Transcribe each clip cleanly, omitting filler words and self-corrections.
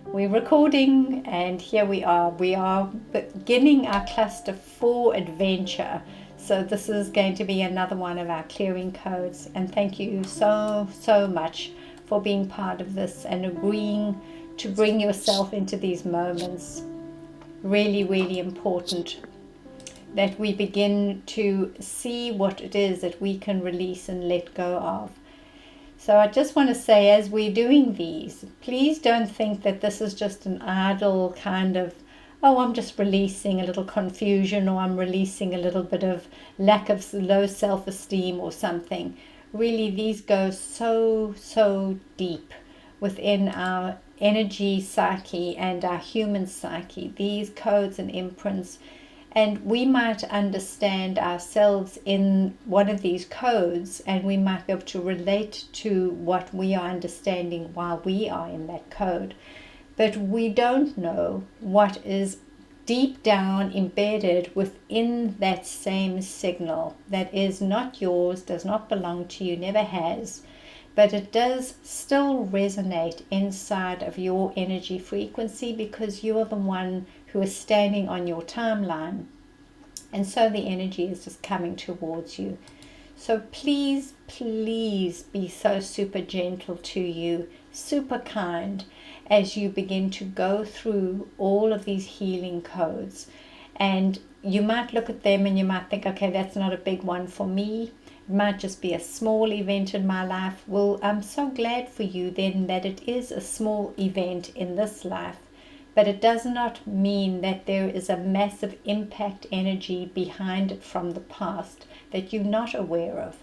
We're recording, and here we are. We are beginning our cluster 4 adventure. So this is going to be another one of our clearing codes. And thank you so much for being part of this and agreeing to bring yourself into these moments. Really important that we begin to see what it is that we can release and let go of. So I just want to say, as we're doing these, please don't think that this is just an idle kind of, oh, I'm just releasing a little confusion, or I'm releasing a little bit of lack of low self-esteem or something. Really, these go so deep within our energy psyche and our human psyche, these codes and imprints. And we might understand ourselves in one of these codes, and we might be able to relate to what we are understanding while we are in that code. But we don't know what is deep down embedded within that same signal that is not yours, does not belong to you, never has. But it does still resonate inside of your energy frequency, because you are the one who is standing on your timeline, and so the energy is just coming towards you. So please be so super gentle to you, super kind, as you begin to go through all of these healing codes. And you might look at them and you might think, okay, that's not a big one for me. It might just be a small event in my life. Well, I'm so glad for you then that it is a small event in this life. But it does not mean that there is a massive impact energy behind it from the past that you're not aware of.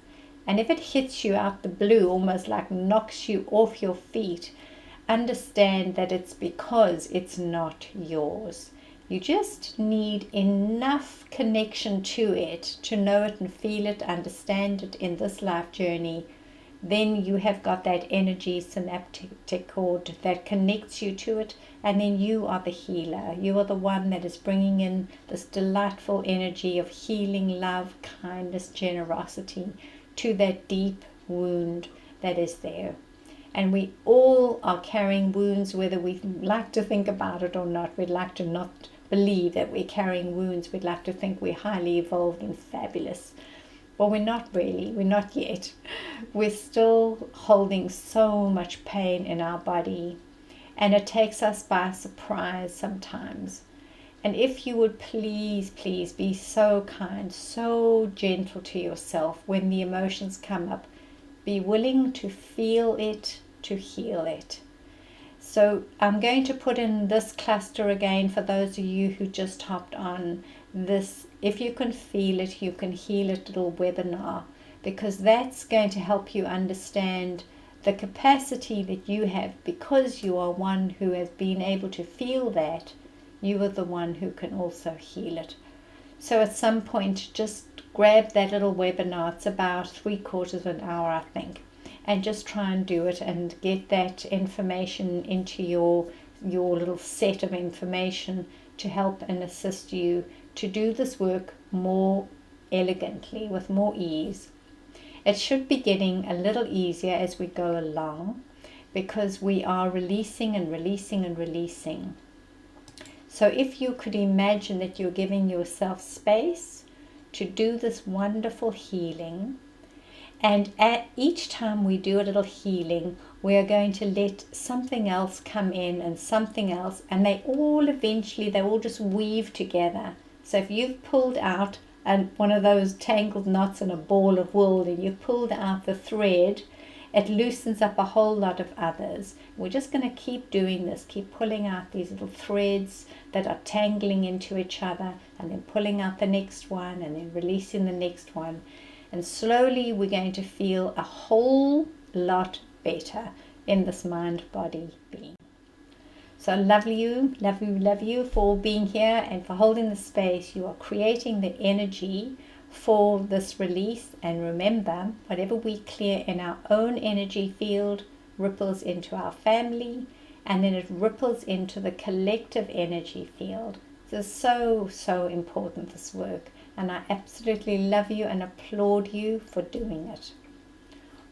And if it hits you out the blue, almost like knocks you off your feet, understand that it's because it's not yours. You just need enough connection to it to know it and feel it, understand it in this life journey. Then you have got that energy synaptic cord that connects you to it, and then you are the healer. You are the one that is bringing in this delightful energy of healing, love, kindness, generosity to that deep wound that is there. And we all are carrying wounds, whether we like to think about it or not. We'd like to not believe that we're carrying wounds. We'd like to think we're highly evolved and fabulous. Well, we're not really. We're not yet. We're still holding so much pain in our body, and it takes us by surprise sometimes. And if you would please be so kind, so gentle to yourself when the emotions come up, be willing to feel it, to heal it. So I'm going to put in this cluster again for those of you who just hopped on this. If you can feel it, you can heal it little webinar, because that's going to help you understand the capacity that you have, because you are one who has been able to feel that. You are the one who can also heal it. So at some point, just grab that little webinar. It's about 3/4 of an hour, I think, and just try and do it and get that information into your little set of information to help and assist you to do this work more elegantly, with more ease. It should be getting a little easier as we go along, because we are releasing and releasing and releasing. So if you could imagine that you're giving yourself space to do this wonderful healing, and at each time we do a little healing, we are going to let something else come in and something else, and they all just weave together. So if you've pulled out one of those tangled knots in a ball of wool, and you've pulled out the thread, it loosens up a whole lot of others. We're just going to keep doing this, keep pulling out these little threads that are tangling into each other, and then pulling out the next one, and then releasing the next one. And slowly we're going to feel a whole lot better in this mind-body being. So love you for being here and for holding the space. You are creating the energy for this release. And remember, whatever we clear in our own energy field ripples into our family, and then it ripples into the collective energy field. This is so important, this work. And I absolutely love you and applaud you for doing it.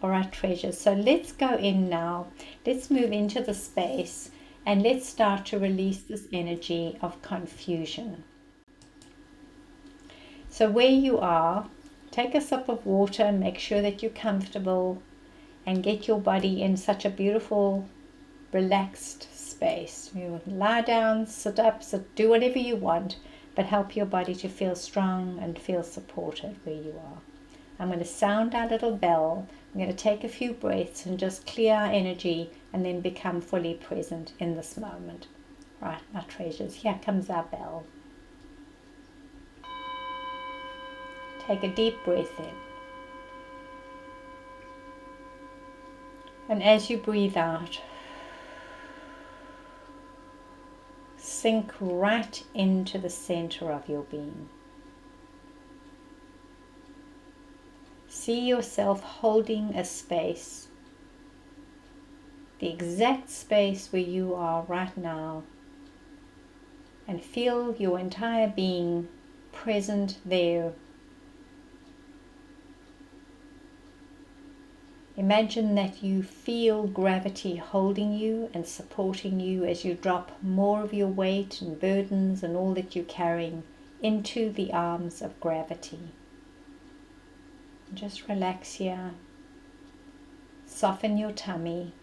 All right, treasures. So let's go in now. Let's move into the space And let's start to release this energy of confusion. So where you are, take a sip of water, make sure that you're comfortable, and get your body in such a beautiful, relaxed space. You lie down, sit up, do whatever you want, but help your body to feel strong and feel supported where you are. I'm going to sound our little bell. I'm going to take a few breaths and just clear our energy and then become fully present in this moment. Right, my treasures, here comes our bell. Take a deep breath in. And as you breathe out, sink right into the center of your being. See yourself holding a space, the exact space where you are right now, and feel your entire being present there. Imagine that you feel gravity holding you and supporting you as you drop more of your weight and burdens and all that you're carrying into the arms of gravity. Just relax here. Soften your tummy.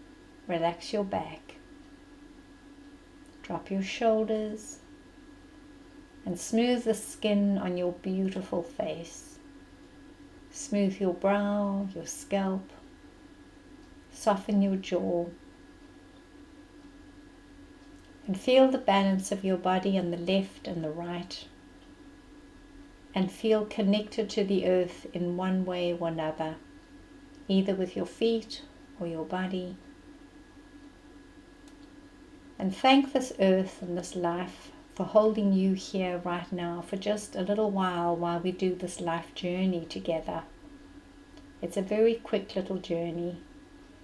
Relax your back. Drop your shoulders and smooth the skin on your beautiful face. Smooth your brow, your scalp. Soften your jaw. And feel the balance of your body on the left and the right. And feel connected to the earth in one way or another, either with your feet or your body. And thank this earth and this life for holding you here right now for just a little while we do this life journey together. It's a very quick little journey,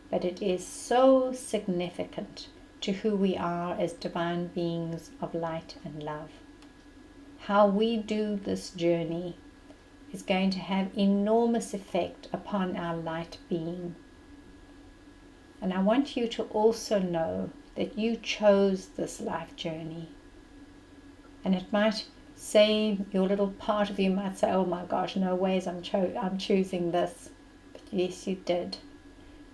but it is so significant to who we are as divine beings of light and love. How we do this journey is going to have enormous effect upon our light being. And I want you to also know that you chose this life journey. And it might say, your little part of you might say, oh my gosh, no ways I'm choosing this. But yes, you did.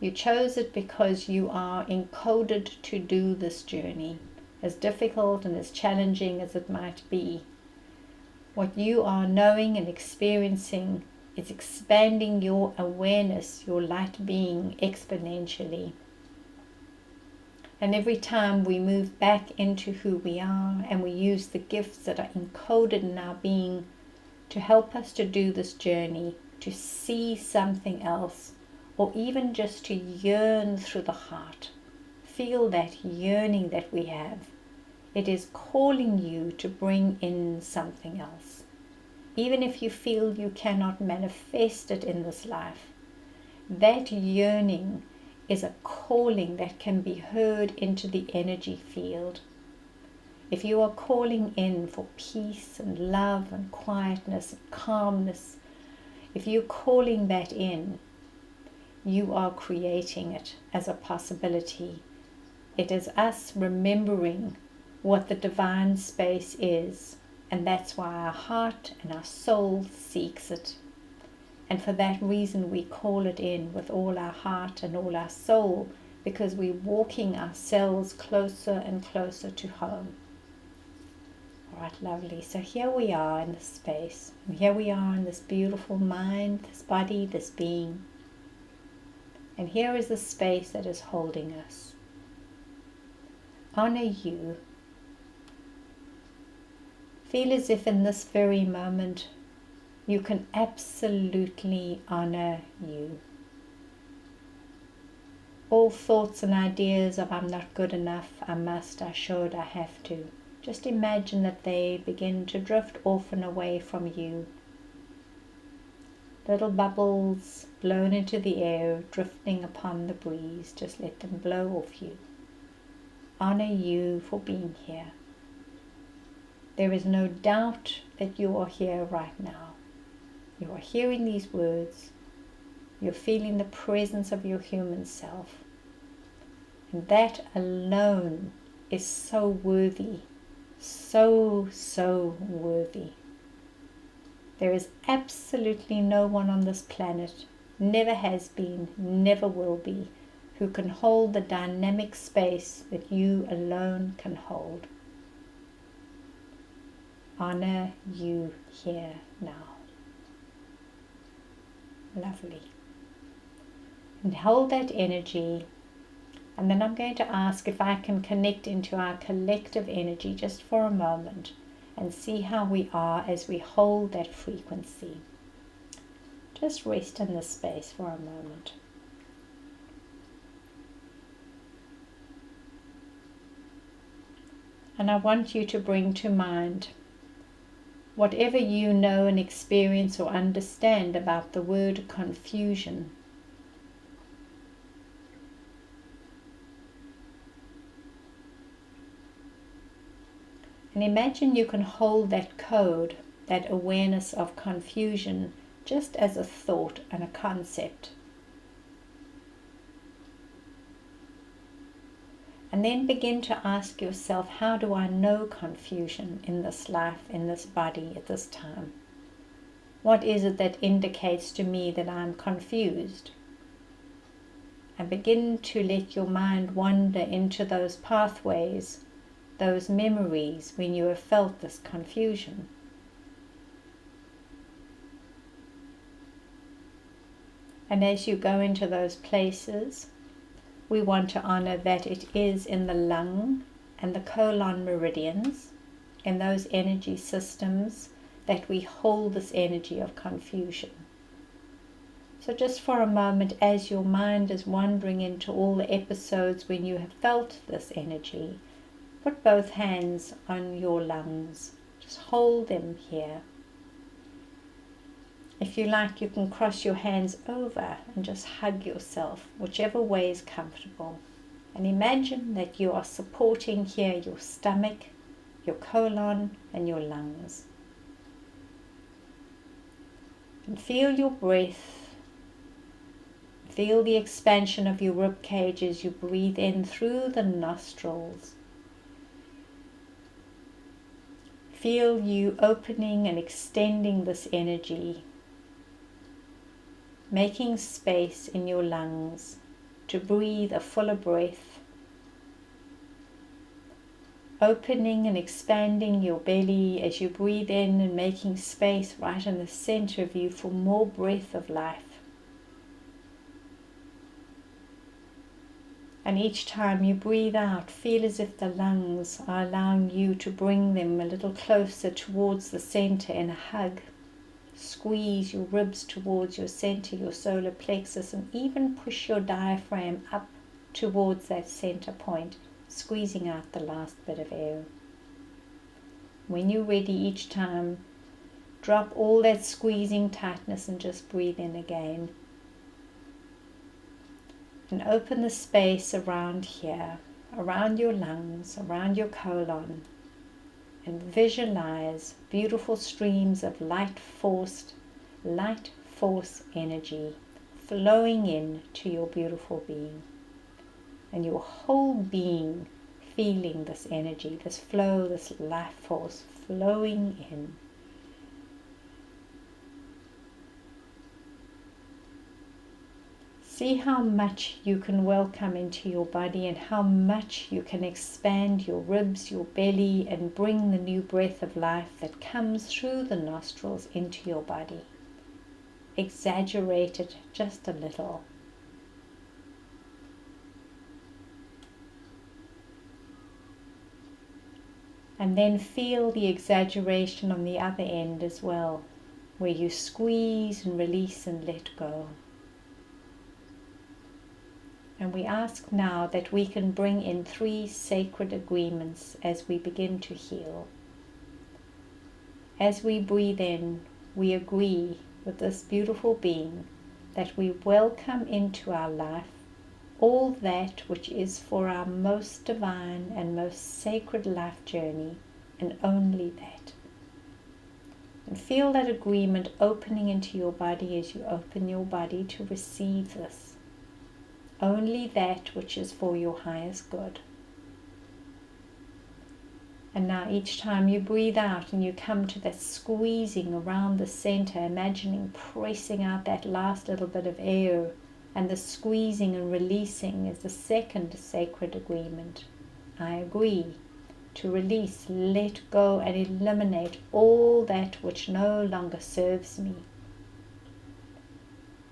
You chose it because you are encoded to do this journey, as difficult and as challenging as it might be. What you are knowing and experiencing is expanding your awareness, your light being exponentially. And every time we move back into who we are and we use the gifts that are encoded in our being to help us to do this journey, to see something else, or even just to yearn through the heart, feel that yearning that we have. It is calling you to bring in something else. Even if you feel you cannot manifest it in this life, that yearning is a calling that can be heard into the energy field. If you are calling in for peace and love and quietness and calmness, if you're calling that in, you are creating it as a possibility. It is us remembering what the divine space is, and that's why our heart and our soul seeks it. And for that reason we call it in with all our heart and all our soul, because we're walking ourselves closer and closer to home. All right, lovely. So here we are in this space, and here we are in this beautiful mind, this body, this being. And here is the space that is holding us. Honor you. Feel as if in this very moment you can absolutely honor you. All thoughts and ideas of I'm not good enough, I must, I should, I have to. Just imagine that they begin to drift off and away from you. Little bubbles blown into the air, drifting upon the breeze. Just let them blow off you. Honor you for being here. There is no doubt that you are here right now. You are hearing these words. You're feeling the presence of your human self. And that alone is so worthy, so, so worthy. There is absolutely no one on this planet, never has been, never will be, who can hold the dynamic space that you alone can hold. Honor you here now. Lovely. And hold that energy. And then I'm going to ask if I can connect into our collective energy just for a moment and see how we are as we hold that frequency. Just rest in this space for a moment. And I want you to bring to mind whatever you know and experience or understand about the word confusion. And imagine you can hold that code, that awareness of confusion, just as a thought and a concept. And then begin to ask yourself, how do I know confusion in this life, in this body, at this time? What is it that indicates to me that I'm confused? And begin to let your mind wander into those pathways, those memories when you have felt this confusion. And as you go into those places, we want to honor that it is in the lung and the colon meridians, in those energy systems, that we hold this energy of confusion. So just for a moment, as your mind is wandering into all the episodes when you have felt this energy, put both hands on your lungs. Just hold them here. If you like, you can cross your hands over and just hug yourself, whichever way is comfortable. And imagine that you are supporting here your stomach, your colon, and your lungs. And feel your breath. Feel the expansion of your rib cage as you breathe in through the nostrils. Feel you opening and extending this energy, making space in your lungs to breathe a fuller breath, opening and expanding your belly as you breathe in and making space right in the center of you for more breath of life. And each time you breathe out, feel as if the lungs are allowing you to bring them a little closer towards the center in a hug. Squeeze your ribs towards your center, your solar plexus, and even push your diaphragm up towards that center point, squeezing out the last bit of air. When you're ready each time, drop all that squeezing tightness and just breathe in again. And open the space around here, around your lungs, around your colon, and visualize beautiful streams of light force energy flowing in to your beautiful being. And your whole being feeling this energy, this flow, this life force flowing in. See how much you can welcome into your body and how much you can expand your ribs, your belly, and bring the new breath of life that comes through the nostrils into your body. Exaggerate it just a little. And then feel the exaggeration on the other end as well, where you squeeze and release and let go. And we ask now that we can bring in 3 sacred agreements as we begin to heal. As we breathe in, we agree with this beautiful being that we welcome into our life all that which is for our most divine and most sacred life journey, and only that. And feel that agreement opening into your body as you open your body to receive this. Only that which is for your highest good. And now each time you breathe out and you come to that squeezing around the center, imagining pressing out that last little bit of air, and the squeezing and releasing is the second sacred agreement. I agree to release, let go, and eliminate all that which no longer serves me.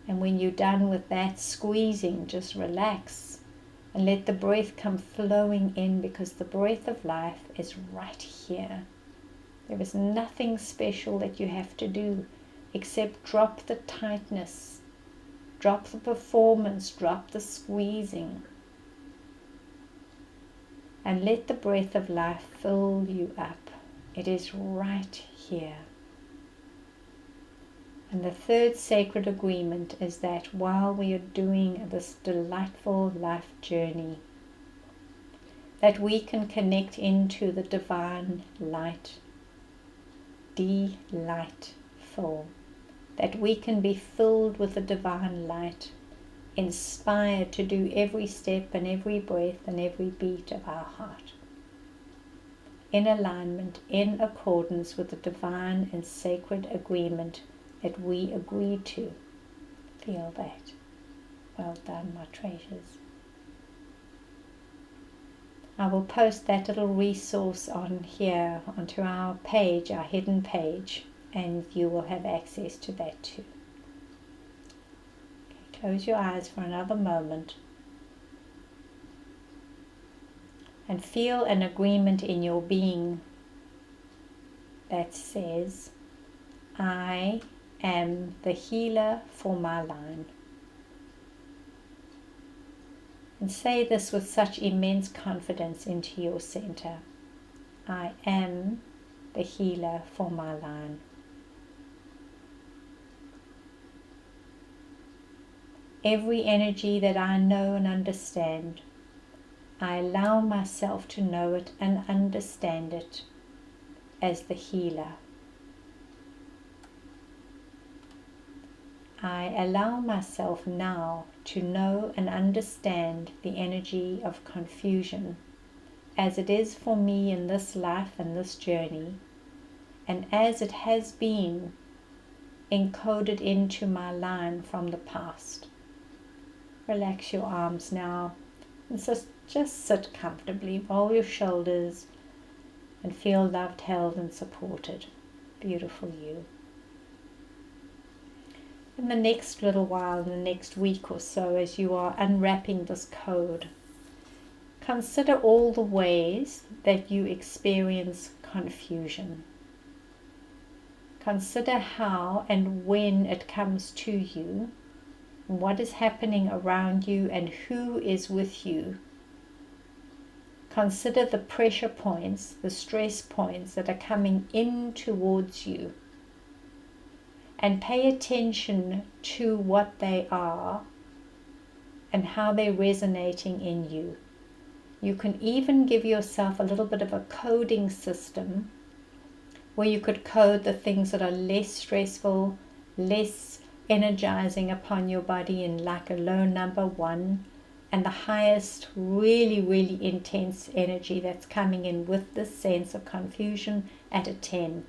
And when you're done with that squeezing, just relax and let the breath come flowing in, because the breath of life is right here. There is nothing special that you have to do except drop the tightness, drop the performance, drop the squeezing, and let the breath of life fill you up. It is right here. And the third sacred agreement is that while we are doing this delightful life journey, that we can connect into the divine light, delightful, that we can be filled with the divine light, inspired to do every step and every breath and every beat of our heart, in alignment, in accordance with the divine and sacred agreement that we agree to. Feel that. Well done, my treasures. I will post that little resource on here, onto our page, our hidden page, and you will have access to that too. Okay, close your eyes for another moment and feel an agreement in your being that says, I am the healer for my line. And say this with such immense confidence into your center. I am the healer for my line. Every energy that I know and understand, I allow myself to know it and understand it as the healer. I allow myself now to know and understand the energy of confusion as it is for me in this life and this journey, and as it has been encoded into my line from the past. Relax your arms now and just sit comfortably, roll your shoulders and feel loved, held and supported. Beautiful you. In the next little while, in the next week or so, as you are unwrapping this code, consider all the ways that you experience confusion. Consider how and when it comes to you, what is happening around you and who is with you. Consider the pressure points, the stress points that are coming in towards you. And pay attention to what they are and how they're resonating in you. You can even give yourself a little bit of a coding system where you could code the things that are less stressful, less energizing upon your body in like a low number 1, and the highest really, really intense energy that's coming in with this sense of confusion at a 10.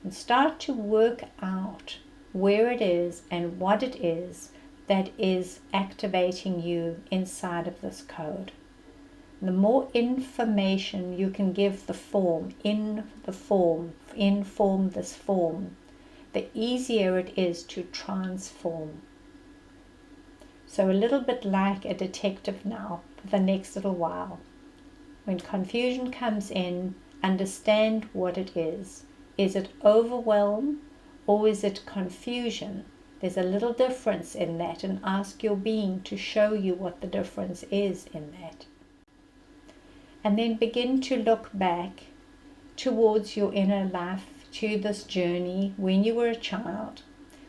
And start to work out where it is and what it is that is activating you inside of this code. The more information you can give the form, inform this form, the easier it is to transform. So a little bit like a detective now for the next little while. When confusion comes in, understand what it is. Is it overwhelm or is it confusion? There's a little difference in that, and ask your being to show you what the difference is in that. And then begin to look back towards your inner life, to this journey when you were a child,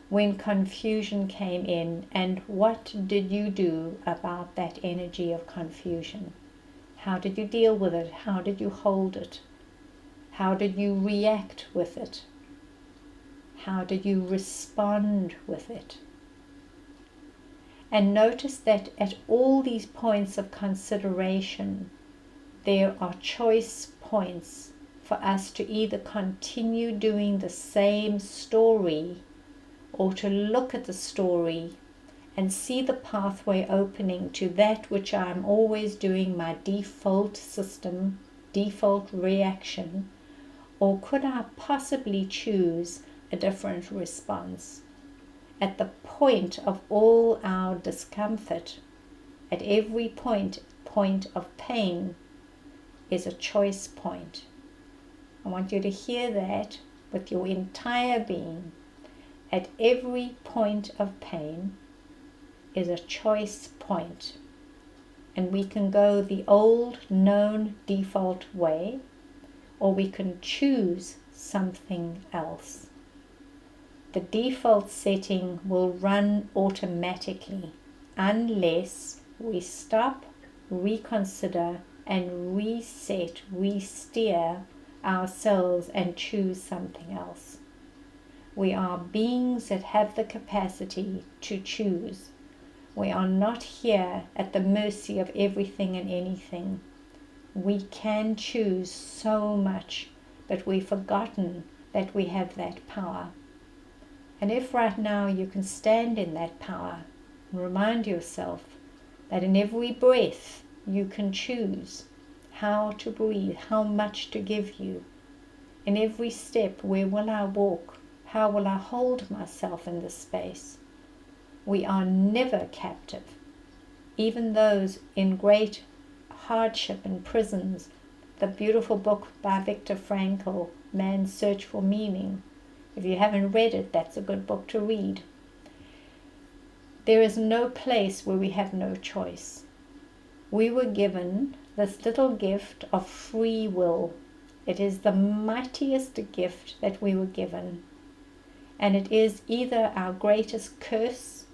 when confusion came in, and what did you do about that energy of confusion? How did you deal with it? How did you hold it? How did you react with it? How did you respond with it? And notice that at all these points of consideration, there are choice points for us to either continue doing the same story or to look at the story and see the pathway opening to that which I'm always doing, my default system, default reaction, or could I possibly choose a different response? At the point of all our discomfort, at every point of pain is a choice point. I want you to hear that with your entire being. At every point of pain is a choice point. And we can go the old known default way, or we can choose something else. The default setting will run automatically unless we stop, reconsider, and reset, re-steer ourselves and choose something else. We are beings that have the capacity to choose. We are not here at the mercy of everything and anything. We can choose so much, but we've forgotten that we have that power. And if right now you can stand in that power and remind yourself that in every breath you can choose how to breathe, how much to give you. In every step, where will I walk? How will I hold myself in this space? We are never captive. Even those in great hardship in prisons, the beautiful book by Viktor Frankl, Man's Search for Meaning. If you haven't read it, that's a good book to read. There is no place where we have no choice. We were given this little gift of free will. It is the mightiest gift that we were given. And it is either our greatest curse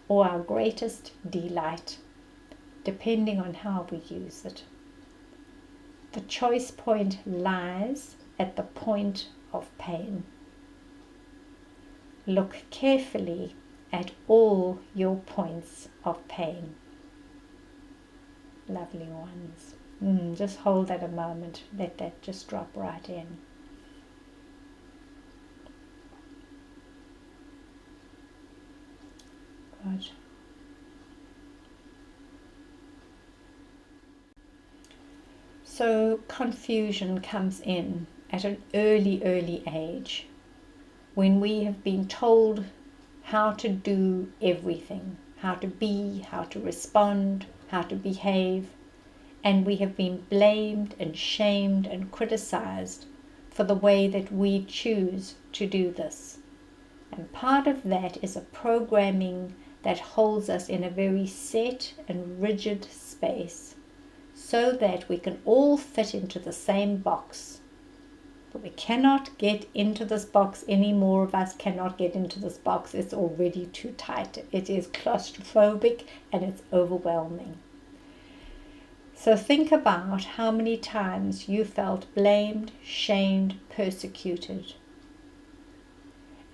or our greatest delight, depending on how we use it. The choice point lies at the point of pain. Look carefully at all your points of pain. Lovely ones. Just hold that a moment. Let that just drop right in. Good. So confusion comes in at an early age, when we have been told how to do everything, how to be, how to respond, how to behave, and we have been blamed and shamed and criticized for the way that we choose to do this. And part of that is a programming that holds us in a very set and rigid space, so that we can all fit into the same box. But we cannot get into this box. Any more of us cannot get into this box. It's already too tight. It is claustrophobic and it's overwhelming. So think about how many times you felt blamed, shamed, persecuted.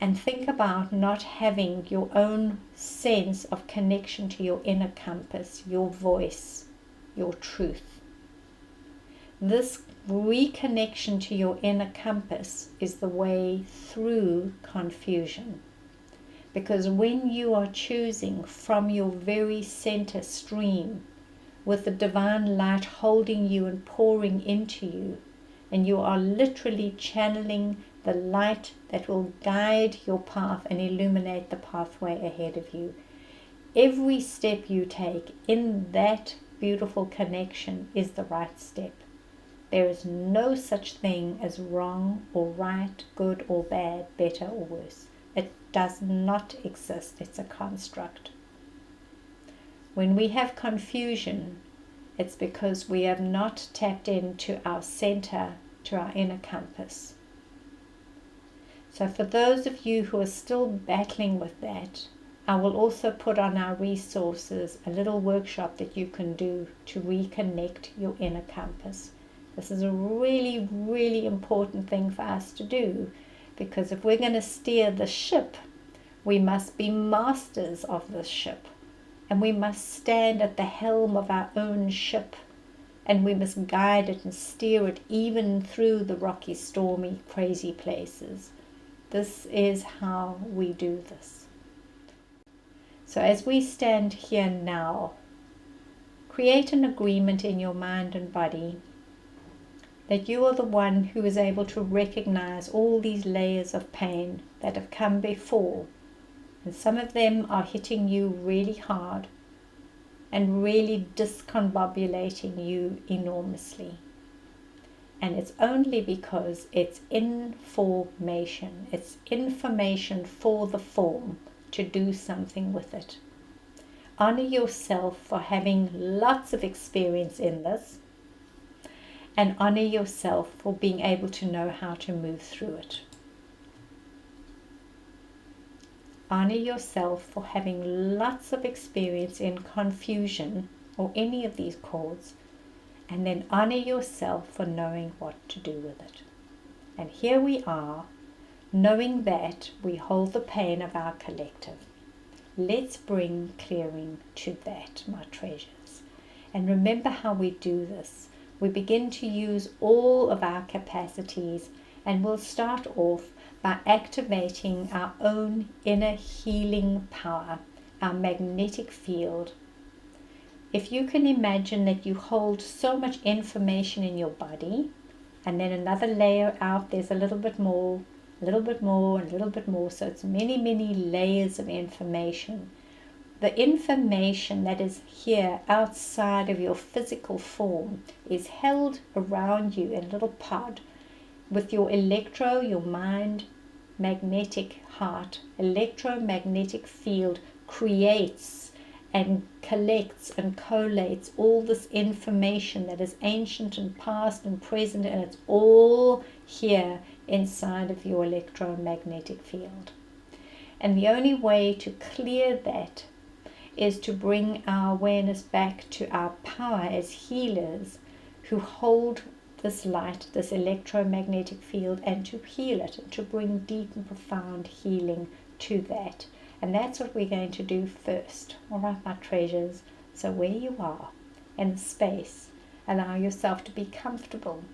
And think about not having your own sense of connection to your inner compass, your voice, your truth. This reconnection to your inner compass is the way through confusion. Because when you are choosing from your very center stream, with the divine light holding you and pouring into you, and you are literally channeling the light that will guide your path and illuminate the pathway ahead of you. Every step you take in that beautiful connection is the right step. There is no such thing as wrong or right, good or bad, better or worse. It does not exist. It's a construct. When we have confusion, it's because we have not tapped into our center, to our inner compass. So for those of you who are still battling with that, I will also put on our resources a little workshop that you can do to reconnect your inner compass. This is a really, really important thing for us to do, because if we're going to steer the ship, we must be masters of the ship, and we must stand at the helm of our own ship. And we must guide it and steer it even through the rocky, stormy, crazy places. This is how we do this. So as we stand here now, create an agreement in your mind and body that you are the one who is able to recognize all these layers of pain that have come before. And some of them are hitting you really hard and really discombobulating you enormously. And it's only because it's information. It's information for the form to do something with it. Honor yourself for having lots of experience in this, and honor yourself for being able to know how to move through it. Honor yourself for having lots of experience in confusion or any of these chords, and then honor yourself for knowing what to do with it. And here we are, knowing that we hold the pain of our collective. Let's bring clearing to that, my treasures. And remember how we do this. We begin to use all of our capacities, and we'll start off by activating our own inner healing power, our magnetic field. If you can imagine that you hold so much information in your body, and then another layer out, there's a little bit more, a little bit more, a little bit more, so it's many, many layers of information. The information that is here outside of your physical form is held around you in a little pod with your your mind, magnetic heart, electromagnetic field creates and collects and collates all this information that is ancient and past and present, and it's all here inside of your electromagnetic field. And the only way to clear that is to bring our awareness back to our power as healers who hold this light, this electromagnetic field, and to heal it, and to bring deep and profound healing to that. And that's what we're going to do first. All right, my treasures. So where you are in the space, allow yourself to be comfortable.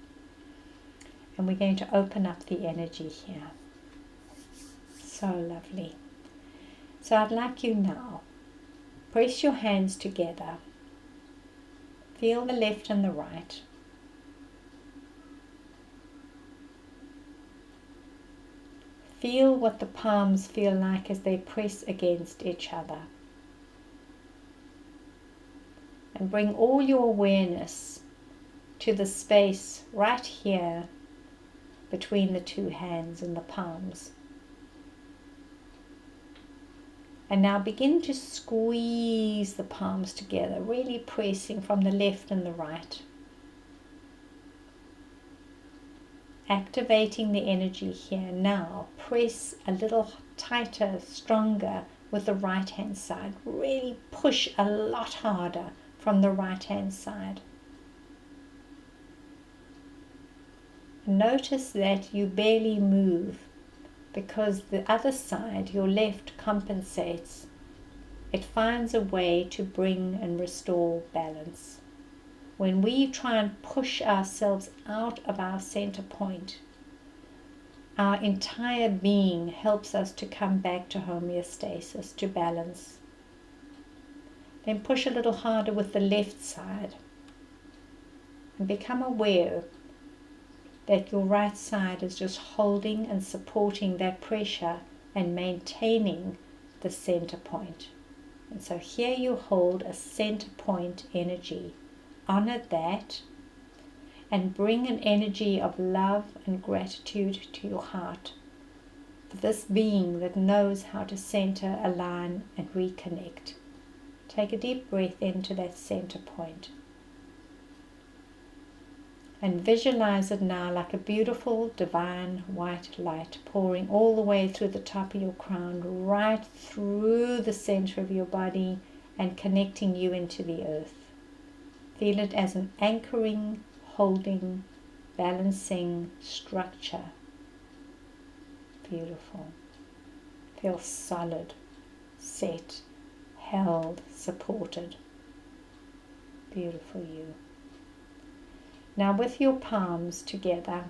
And we're going to open up the energy here. So lovely. So I'd like you now, press your hands together. Feel the left and the right. Feel what the palms feel like as they press against each other. And bring all your awareness to the space right here between the two hands and the palms. And now begin to squeeze the palms together, really pressing from the left and the right. Activating the energy here. Now press a little tighter, stronger with the right hand side. Really push a lot harder from the right hand side. Notice that you barely move because the other side, your left, compensates. It finds a way to bring and restore balance. When we try and push ourselves out of our center point, our entire being helps us to come back to homeostasis, to balance. Then push a little harder with the left side and become aware that your right side is just holding and supporting that pressure and maintaining the center point. And so here you hold a center point energy. Honor that and bring an energy of love and gratitude to your heart for this being that knows how to center, align and reconnect. Take a deep breath into that center point and visualize it now like a beautiful divine white light pouring all the way through the top of your crown, right through the center of your body and connecting you into the earth. Feel it as an anchoring, holding, balancing structure. Beautiful. Feel solid, set, held, supported. Beautiful you. Now with your palms together,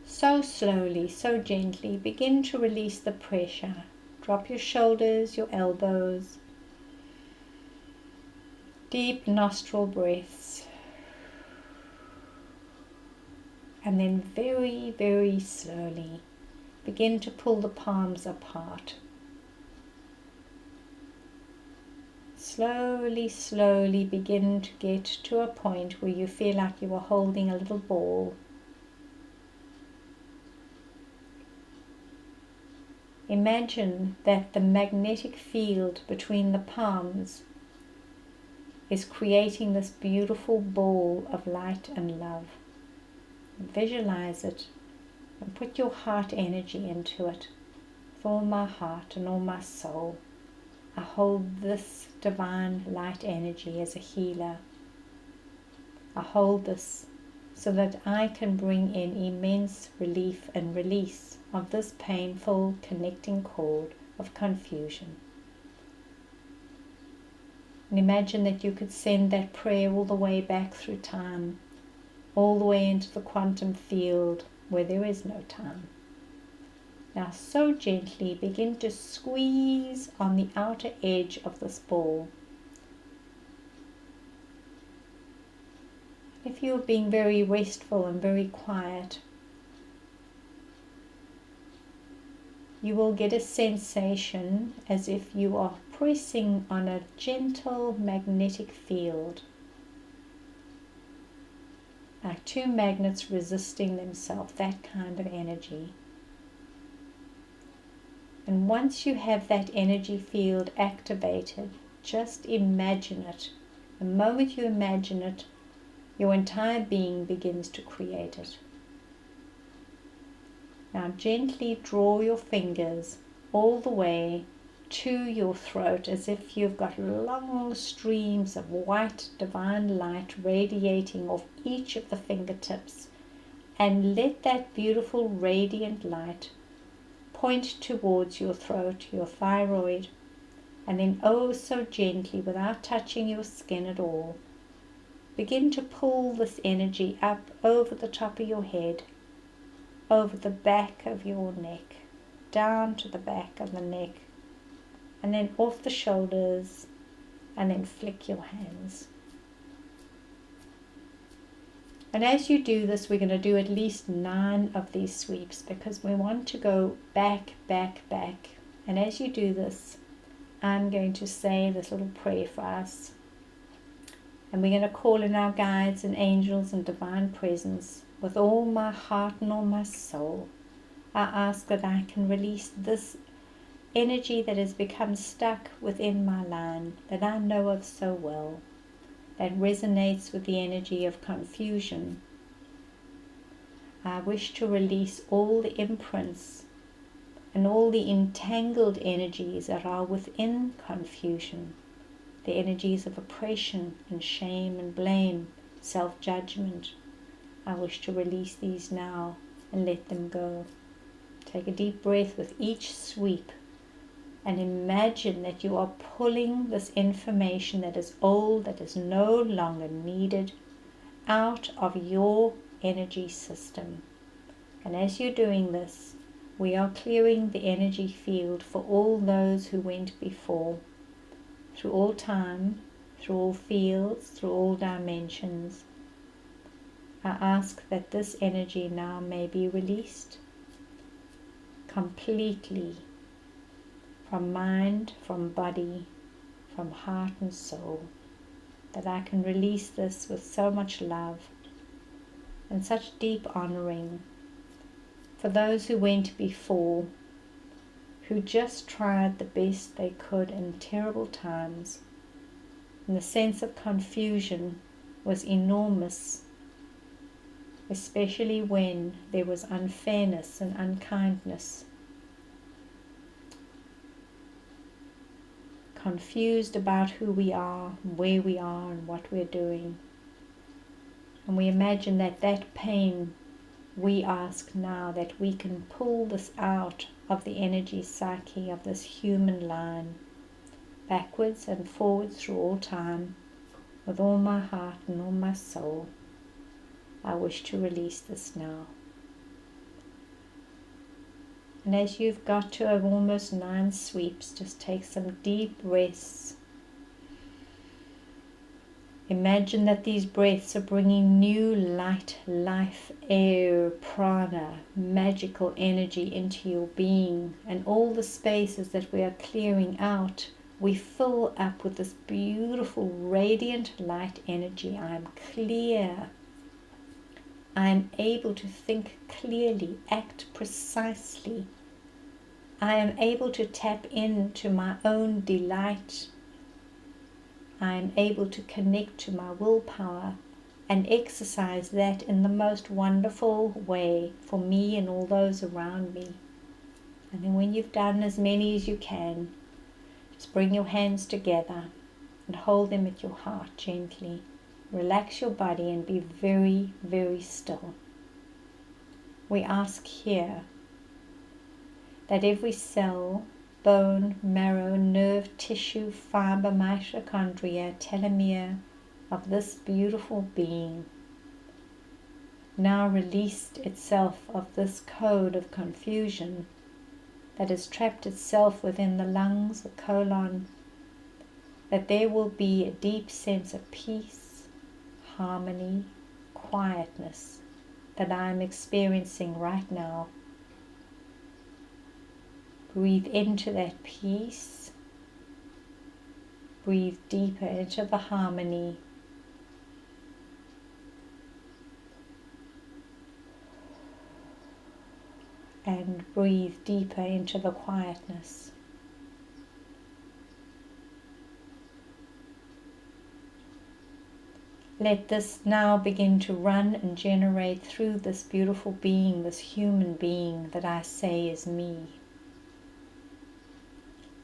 so slowly, so gently, begin to release the pressure. Drop your shoulders, your elbows. Deep nostril breaths. And then very, very slowly begin to pull the palms apart. Slowly, slowly begin to get to a point where you feel like you are holding a little ball. Imagine that the magnetic field between the palms is creating this beautiful ball of light and love. Visualize it and put your heart energy into it. With all my heart and all my soul, I hold this divine light energy as a healer. I hold this so that I can bring in immense relief and release of this painful connecting cord of confusion. And imagine that you could send that prayer all the way back through time, all the way into the quantum field where there is no time. Now so gently begin to squeeze on the outer edge of this ball. If you're being very restful and very quiet, you will get a sensation as if you are pressing on a gentle magnetic field, like two magnets resisting themselves, that kind of energy. And once you have that energy field activated, just imagine it. The moment you imagine it, your entire being begins to create it. Now gently draw your fingers all the way to your throat as if you've got long streams of white divine light radiating off each of the fingertips, and let that beautiful radiant light point towards your throat, your thyroid, and then oh so gently, without touching your skin at all, begin to pull this energy up over the top of your head, over the back of your neck, down to the back of the neck, and then off the shoulders, and then flick your hands. And as you do this, we're going to do at least 9 of these sweeps because we want to go back, back, back. And as you do this, I'm going to say this little prayer for us. And we're going to call in our guides and angels and divine presence. With all my heart and all my soul, I ask that I can release this energy that has become stuck within my line, that I know of so well, that resonates with the energy of confusion. I wish to release all the imprints and all the entangled energies that are within confusion, the energies of oppression and shame and blame, self-judgment. I wish to release these now and let them go. Take a deep breath with each sweep and imagine that you are pulling this information that is old, that is no longer needed, out of your energy system. And as you're doing this, we are clearing the energy field for all those who went before, through all time, through all fields, through all dimensions. I ask that this energy now may be released completely from mind, from body, from heart and soul, that I can release this with so much love and such deep honoring for those who went before, who just tried the best they could in terrible times, and the sense of confusion was enormous, especially when there was unfairness and unkindness. Confused about who we are, where we are, and what we're doing. And we imagine that that pain, we ask now that we can pull this out of the energy psyche of this human line, backwards and forwards through all time, with all my heart and all my soul. I wish to release this now. And as you've got to almost 9 sweeps, just take some deep breaths. Imagine that these breaths are bringing new light, life, air, prana, magical energy into your being, and all the spaces that we are clearing out, we fill up with this beautiful, radiant light energy. I am clear. I am able to think clearly, act precisely. I am able to tap into my own delight. I am able to connect to my willpower and exercise that in the most wonderful way for me and all those around me. And then when you've done as many as you can, just bring your hands together and hold them at your heart gently. Relax your body and be very, very still. We ask here that every cell, bone, marrow, nerve, tissue, fiber, mitochondria, telomere of this beautiful being now released itself of this code of confusion that has trapped itself within the lungs, the colon, that there will be a deep sense of peace, harmony, quietness that I am experiencing right now. Breathe into that peace. Breathe deeper into the harmony. And breathe deeper into the quietness. Let this now begin to run and generate through this beautiful being, this human being that I say is me.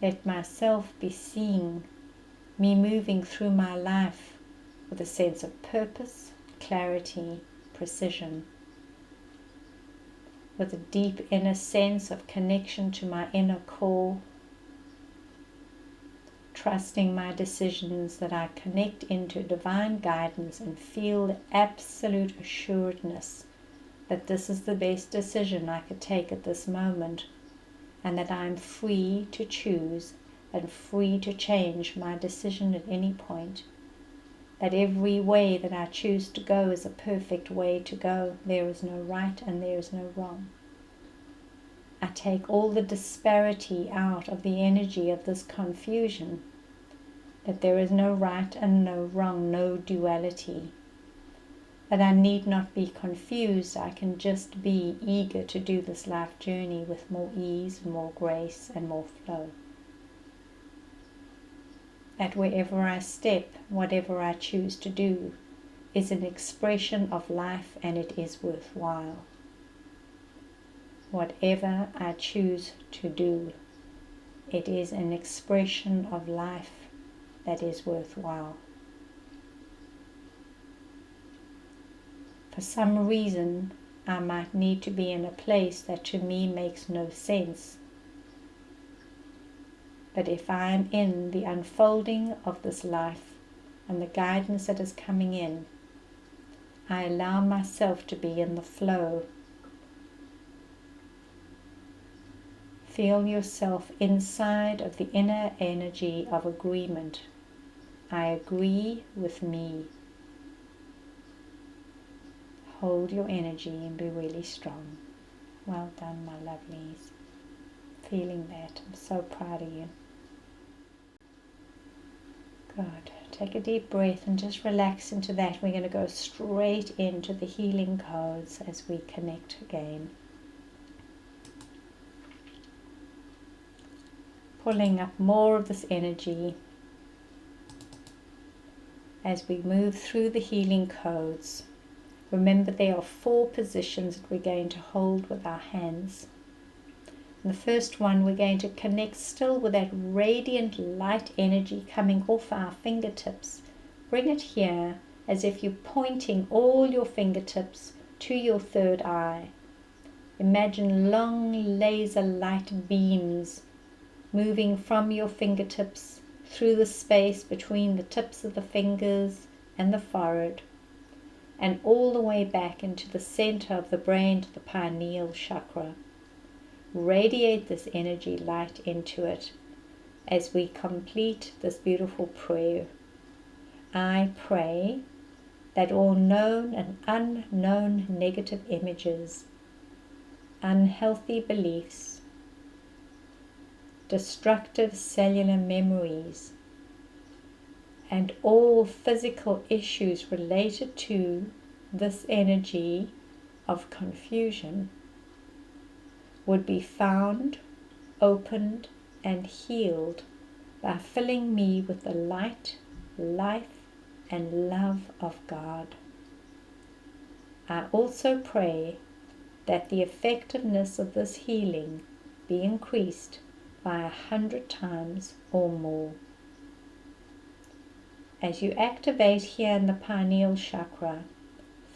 Let myself be seeing me moving through my life with a sense of purpose, clarity, precision, with a deep inner sense of connection to my inner core, trusting my decisions that I connect into divine guidance and feel the absolute assuredness that this is the best decision I could take at this moment, and that I am free to choose and free to change my decision at any point. That every way that I choose to go is a perfect way to go. There is no right and there is no wrong. I take all the disparity out of the energy of this confusion, that there is no right and no wrong, no duality. That I need not be confused, I can just be eager to do this life journey with more ease, more grace and more flow. That wherever I step, whatever I choose to do, is an expression of life and it is worthwhile. Whatever I choose to do, it is an expression of life that is worthwhile. For some reason, I might need to be in a place that to me makes no sense. But if I am in the unfolding of this life and the guidance that is coming in, I allow myself to be in the flow. Feel yourself inside of the inner energy of agreement. I agree with me. Hold your energy and be really strong. Well done, my lovelies. Feeling that. I'm so proud of you. Good. Take a deep breath and just relax into that. We're going to go straight into the healing codes as we connect again. Pulling up more of this energy as we move through the healing codes. Remember, there are 4 positions that we're going to hold with our hands. In the first one, we're going to connect still with that radiant light energy coming off our fingertips. Bring it here as if you're pointing all your fingertips to your third eye. Imagine long laser light beams moving from your fingertips through the space between the tips of the fingers and the forehead, and all the way back into the center of the brain to the pineal chakra. Radiate this energy light into it as we complete this beautiful prayer. I pray that all known and unknown negative images, unhealthy beliefs, destructive cellular memories, and all physical issues related to this energy of confusion would be found, opened, and healed by filling me with the light, life, and love of God. I also pray that the effectiveness of this healing be increased by 100 times or more. As you activate here in the pineal chakra,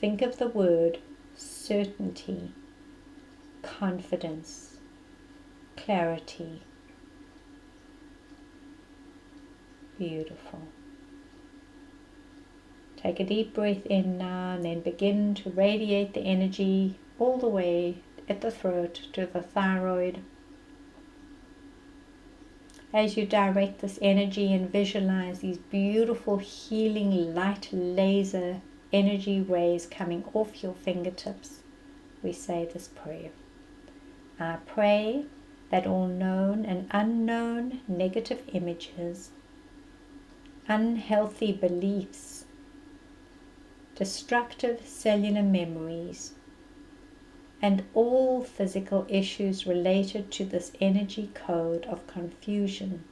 think of the word certainty, confidence, clarity. Beautiful. Take a deep breath in now and then begin to radiate the energy all the way at the throat to the thyroid. As you direct this energy and visualize these beautiful healing light laser energy rays coming off your fingertips, we say this prayer. I pray that all known and unknown negative images, unhealthy beliefs, destructive cellular memories, and all physical issues related to this energy code of confusion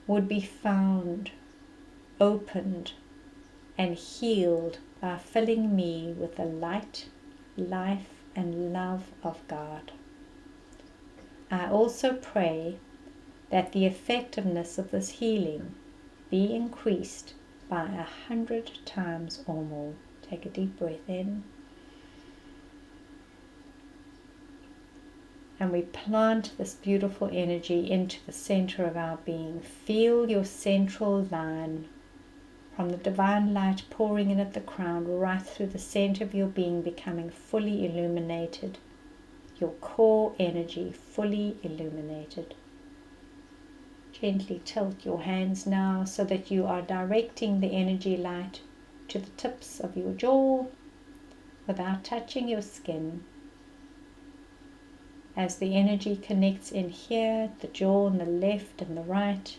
would be found, opened, and healed by filling me with the light, life, and love of God. I also pray that the effectiveness of this healing be increased by 100 times or more. Take a deep breath in. And we plant this beautiful energy into the center of our being. Feel your central line from the divine light pouring in at the crown right through the center of your being, becoming fully illuminated. Your core energy fully illuminated. Gently tilt your hands now so that you are directing the energy light to the tips of your jaw without touching your skin. As the energy connects in here, the jaw on the left and the right,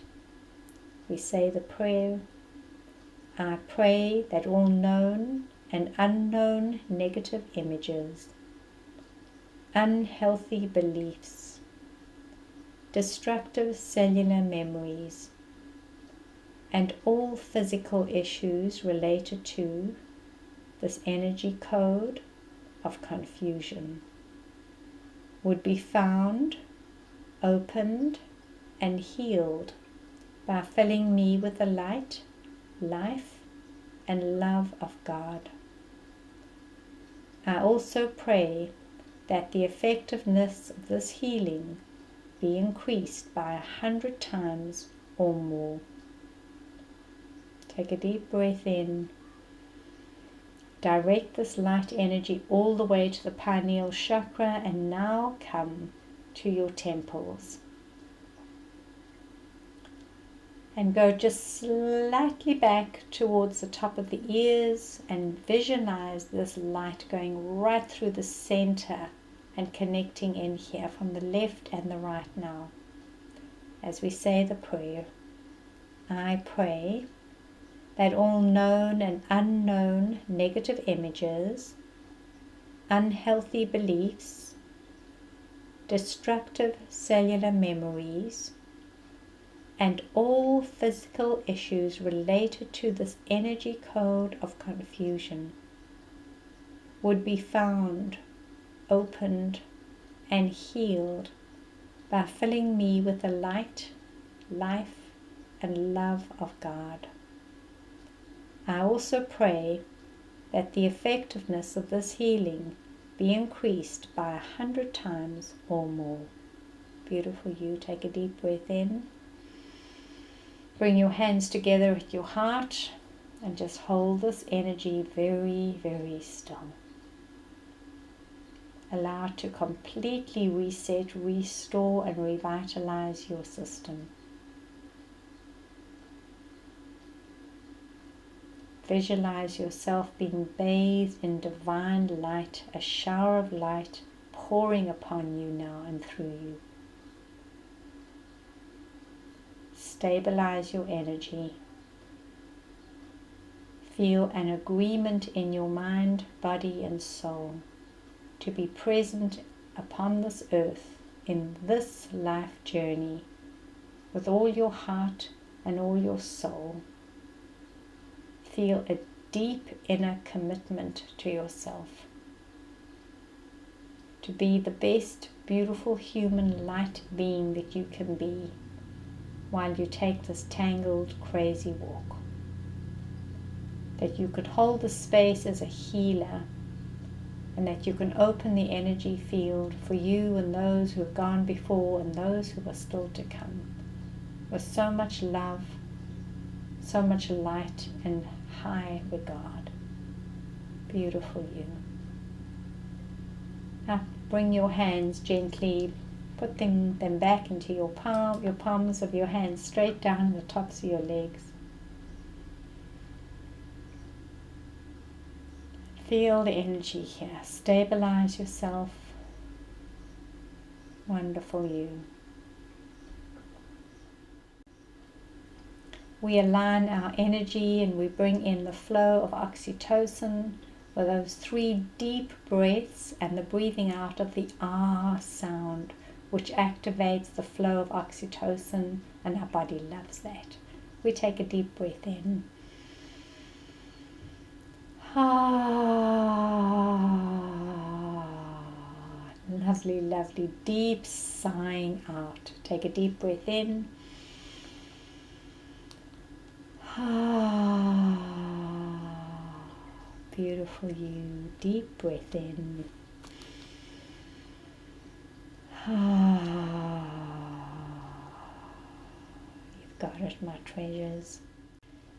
we say the prayer. I pray that all known and unknown negative images, unhealthy beliefs, destructive cellular memories, and all physical issues related to this energy code of confusion would be found, opened, and healed by filling me with the light, life, and love of God. I also pray that the effectiveness of this healing be increased by 100 times or more. Take a deep breath in. Direct this light energy all the way to the pineal chakra, and now come to your temples. And go just slightly back towards the top of the ears and visualize this light going right through the center and connecting in here from the left and the right now. As we say the prayer, I pray that all known and unknown negative images, unhealthy beliefs, destructive cellular memories, and all physical issues related to this energy code of confusion would be found, opened, and healed by filling me with the light, life, and love of God. I also pray that the effectiveness of this healing be increased by 100 times or more. Beautiful you. Take a deep breath in. Bring your hands together at your heart And just hold this energy very, very still. Allow it to completely reset, restore, and revitalize your system. Visualize yourself being bathed in divine light, a shower of light pouring upon you now and through you. Stabilize your energy. Feel an agreement in your mind, body, and soul to be present upon this earth in this life journey with all your heart and all your soul. Feel a deep inner commitment to yourself to be the best, beautiful human light being that you can be while you take this tangled, crazy walk. That you could hold the space as a healer, and that you can open the energy field for you and those who have gone before and those who are still to come, with so much love, so much light and high regard. Beautiful you. Now bring your hands gently, put them back into your palms of your hands straight down the tops of your legs. Feel the energy here. Stabilize yourself. Wonderful you. We align our energy and we bring in the flow of oxytocin with those 3 deep breaths and the breathing out of the ah sound, which activates the flow of oxytocin, and our body loves that. We take a deep breath in. Lovely, lovely, deep sighing out. Take a deep breath in. Beautiful you. Deep breath in. You've got it, my treasures.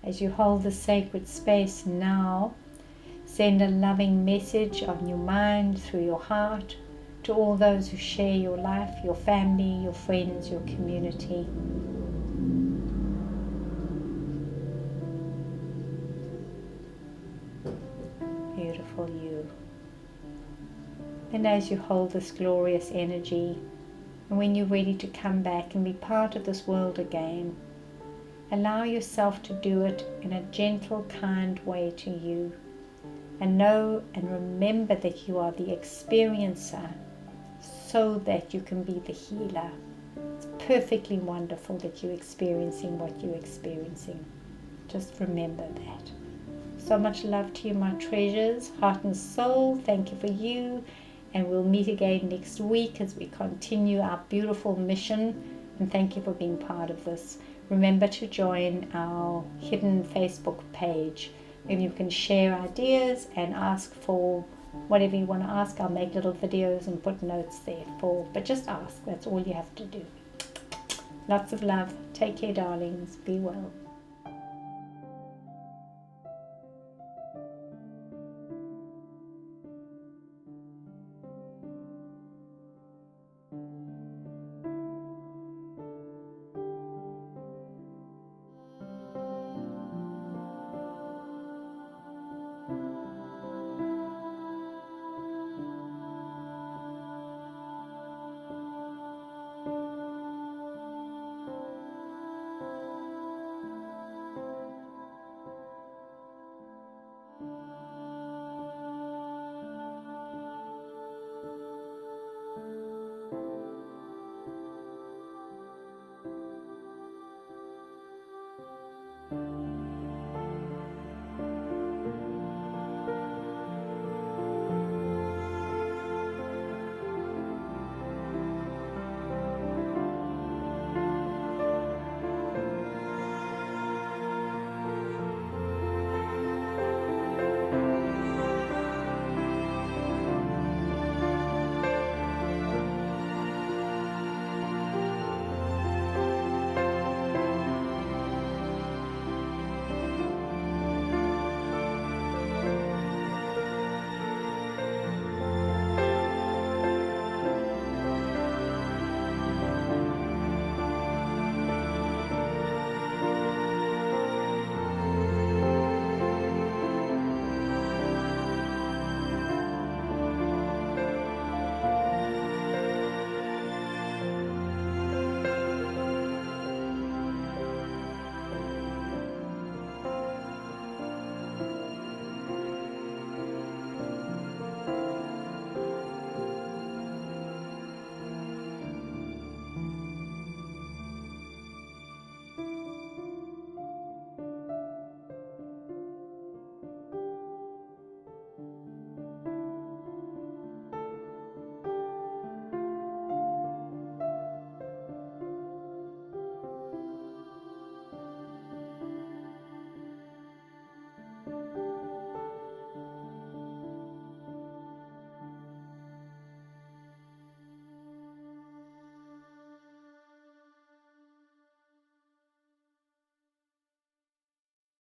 As you hold the sacred space now, send a loving message on your mind, through your heart, to all those who share your life, your family, your friends, your community. Beautiful you. And as you hold this glorious energy, and when you're ready to come back and be part of this world again, allow yourself to do it in a gentle, kind way to you. And know and remember that you are the experiencer so that you can be the healer. It's perfectly wonderful that you're experiencing what you're experiencing. Just remember that. So much love to you, my treasures, heart and soul. Thank you for you. And we'll meet again next week as we continue our beautiful mission. And thank you for being part of this. Remember to join our hidden Facebook page. And you can share ideas and ask for whatever you want to ask. I'll make little videos and put notes there but just ask. That's all you have to do. Lots of love. Take care, darlings. Be well.